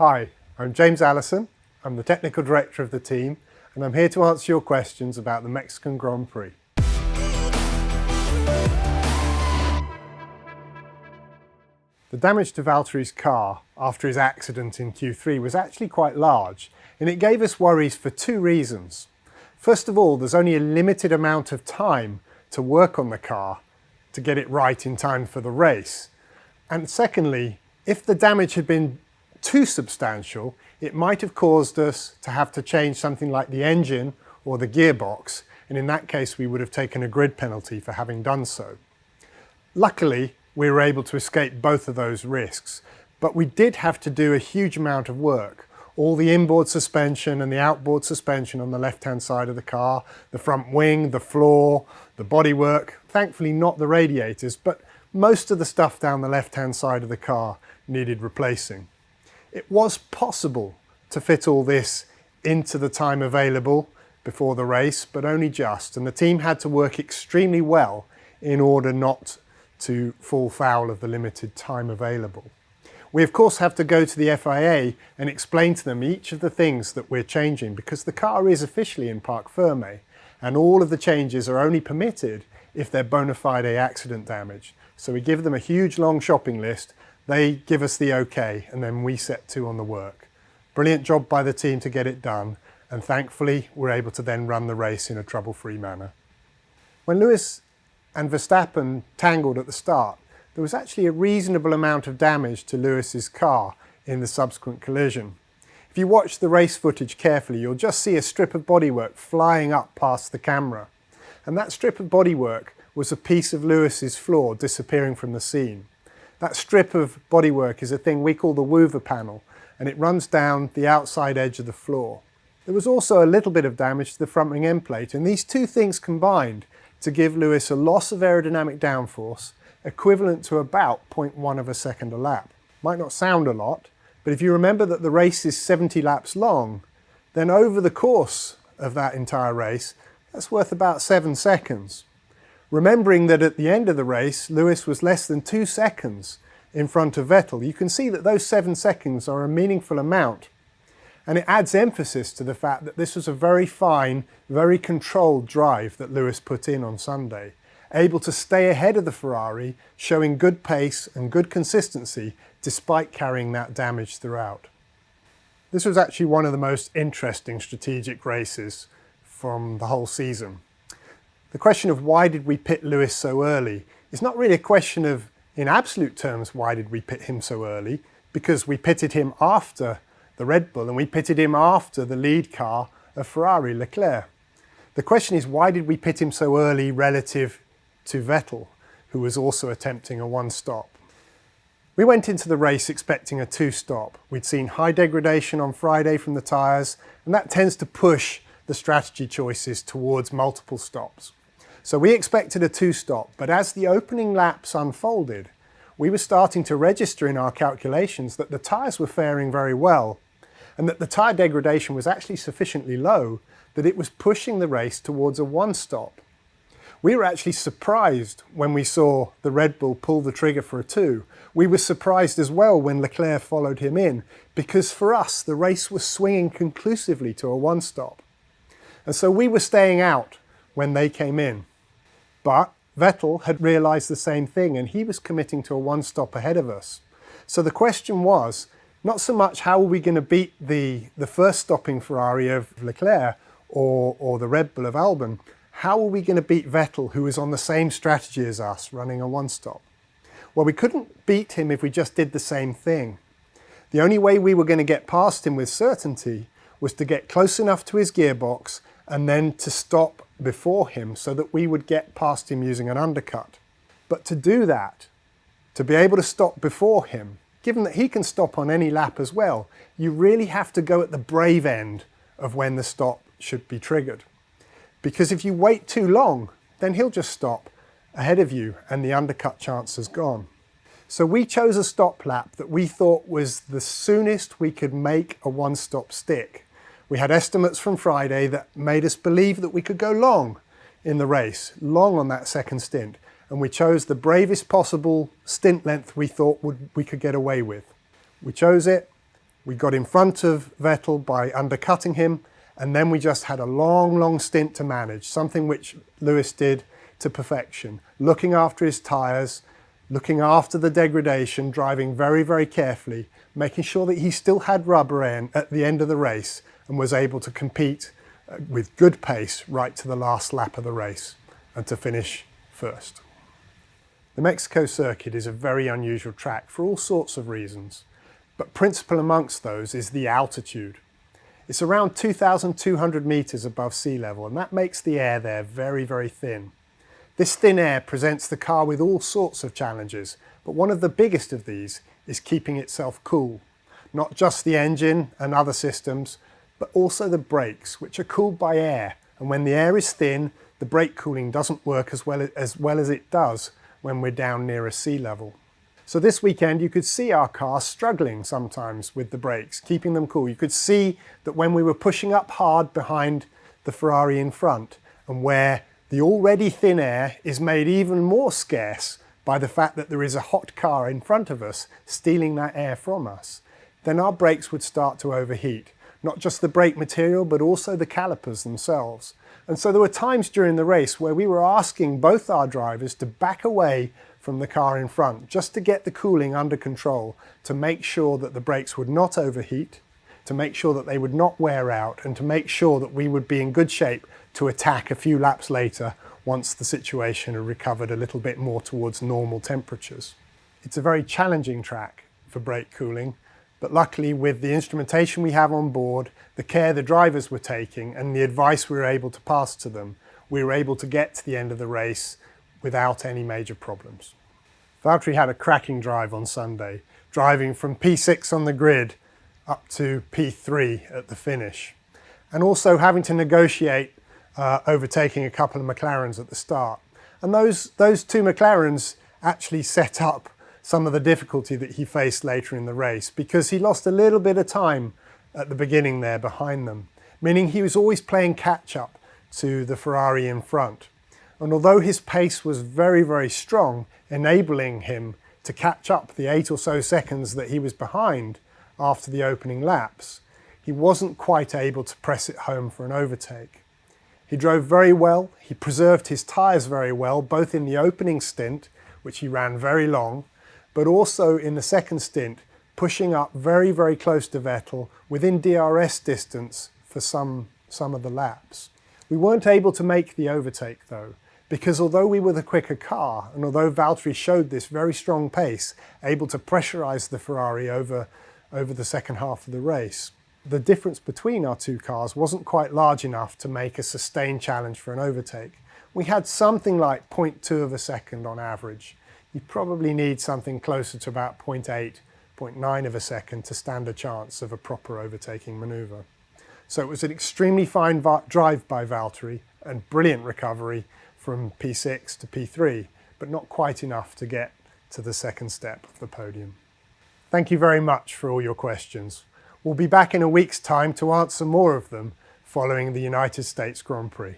Hi, I'm James Allison. I'm the technical director of the team, and I'm here to answer your questions about the Mexican Grand Prix. The damage to Valtteri's car after his accident in Q3 was actually quite large, and it gave us worries for two reasons. First of all, there's only a limited amount of time to work on the car to get it right in time for the race. And secondly, if the damage had been too substantial, it might have caused us to have to change something like the engine or the gearbox, and in that case we would have taken a grid penalty for having done so. Luckily, we were able to escape both of those risks, but we did have to do a huge amount of work. All the inboard suspension and the outboard suspension on the left-hand side of the car, the front wing, the floor, the bodywork, thankfully not the radiators, but most of the stuff down the left-hand side of the car needed replacing. It was possible to fit all this into the time available before the race, but only just, and the team had to work extremely well in order not to fall foul of the limited time available. We of course have to go to the FIA and explain to them each of the things that we're changing, because the car is officially in parc fermé and all of the changes are only permitted if they're bona fide accident damage. So we give them a huge long shopping list, they give us the okay, and then we set to on the work. Brilliant job by the team to get it done, and thankfully we're able to then run the race in a trouble-free manner. When Lewis and Verstappen tangled at the start, there was actually a reasonable amount of damage to Lewis's car in the subsequent collision. If you watch the race footage carefully, you'll just see a strip of bodywork flying up past the camera. And that strip of bodywork was a piece of Lewis's floor disappearing from the scene. That strip of bodywork is a thing we call the woover panel, and it runs down the outside edge of the floor. There was also a little bit of damage to the front wing end plate, and these two things combined to give Lewis a loss of aerodynamic downforce equivalent to about 0.1 of a second a lap. Might not sound a lot, but if you remember that the race is 70 laps long, then over the course of that entire race, that's worth about 7 seconds. Remembering that at the end of the race, Lewis was less than 2 seconds in front of Vettel, you can see that those 7 seconds are a meaningful amount. And it adds emphasis to the fact that this was a very fine, very controlled drive that Lewis put in on Sunday, able to stay ahead of the Ferrari, showing good pace and good consistency despite carrying that damage throughout. This was actually one of the most interesting strategic races from the whole season. The question of why did we pit Lewis so early is not really a question of, in absolute terms, why did we pit him so early, because we pitted him after the Red Bull and we pitted him after the lead car of Ferrari, Leclerc. The question is, why did we pit him so early relative to Vettel, who was also attempting a one-stop? We went into the race expecting a two-stop. We'd seen high degradation on Friday from the tyres, and that tends to push the strategy choices towards multiple stops. So we expected a two-stop, but as the opening laps unfolded, we were starting to register in our calculations that the tyres were faring very well, and that the tyre degradation was actually sufficiently low that it was pushing the race towards a one-stop. We were actually surprised when we saw the Red Bull pull the trigger for a two. We were surprised as well when Leclerc followed him in, because for us the race was swinging conclusively to a one-stop. And so we were staying out when they came in. But Vettel had realised the same thing, and he was committing to a one-stop ahead of us. So the question was, not so much how are we going to beat the first stopping Ferrari of Leclerc or the Red Bull of Albon, how are we going to beat Vettel, who was on the same strategy as us, running a one-stop? Well, we couldn't beat him if we just did the same thing. The only way we were going to get past him with certainty was to get close enough to his gearbox and then to stop before him so that we would get past him using an undercut. But to do that, to be able to stop before him, given that he can stop on any lap as well, you really have to go at the brave end of when the stop should be triggered. Because if you wait too long, then he'll just stop ahead of you and the undercut chance is gone. So we chose a stop lap that we thought was the soonest we could make a one-stop stick. We had estimates from Friday that made us believe that we could go long in the race, long on that second stint, and we chose the bravest possible stint length we thought we could get away with. We chose it, We got in front of Vettel by undercutting him, and then we just had a long stint to manage, something which Lewis did to perfection, looking after his tyres, looking after the degradation, driving very carefully, making sure that he still had rubber at the end of the race and was able to compete with good pace right to the last lap of the race and to finish first. The Mexico circuit is a very unusual track for all sorts of reasons, but principal amongst those is the altitude. It's around 2,200 metres above sea level, and that makes the air there very thin. This thin air presents the car with all sorts of challenges, but one of the biggest of these is keeping itself cool. Not just the engine and other systems, but also the brakes, which are cooled by air. And when the air is thin, the brake cooling doesn't work as well as it does when we're down nearer sea level. So this weekend you could see our car struggling sometimes with the brakes, keeping them cool. You could see that when we were pushing up hard behind the Ferrari in front, and where the already thin air is made even more scarce by the fact that there is a hot car in front of us stealing that air from us, then our brakes would start to overheat. Not just the brake material, but also the calipers themselves. And so there were times during the race where we were asking both our drivers to back away from the car in front, just to get the cooling under control, to make sure that the brakes would not overheat, to make sure that they would not wear out, and to make sure that we would be in good shape to attack a few laps later once the situation had recovered a little bit more towards normal temperatures. It's a very challenging track for brake cooling, but luckily with the instrumentation we have on board, the care the drivers were taking, and the advice we were able to pass to them, we were able to get to the end of the race without any major problems. Valtteri had a cracking drive on Sunday, driving from P6 on the grid up to P3 at the finish, and also having to negotiate overtaking a couple of McLarens at the start. And those two McLarens actually set up some of the difficulty that he faced later in the race, because he lost a little bit of time at the beginning there behind them, meaning he was always playing catch up to the Ferrari in front. And although his pace was very strong, enabling him to catch up the 8 or so seconds that he was behind after the opening laps, he wasn't quite able to press it home for an overtake. He drove very well, he preserved his tyres very well, both in the opening stint, which he ran very long, but also in the second stint, pushing up very close to Vettel, within DRS distance for some of the laps. We weren't able to make the overtake though, because although we were the quicker car, and although Valtteri showed this very strong pace, able to pressurise the Ferrari over the second half of the race, the difference between our two cars wasn't quite large enough to make a sustained challenge for an overtake. We had something like 0.2 of a second on average. You probably need something closer to about 0.8, 0.9 of a second to stand a chance of a proper overtaking manoeuvre. So it was an extremely fine drive by Valtteri and brilliant recovery from P6 to P3, but not quite enough to get to the second step of the podium. Thank you very much for all your questions. We'll be back in a week's time to answer more of them following the United States Grand Prix.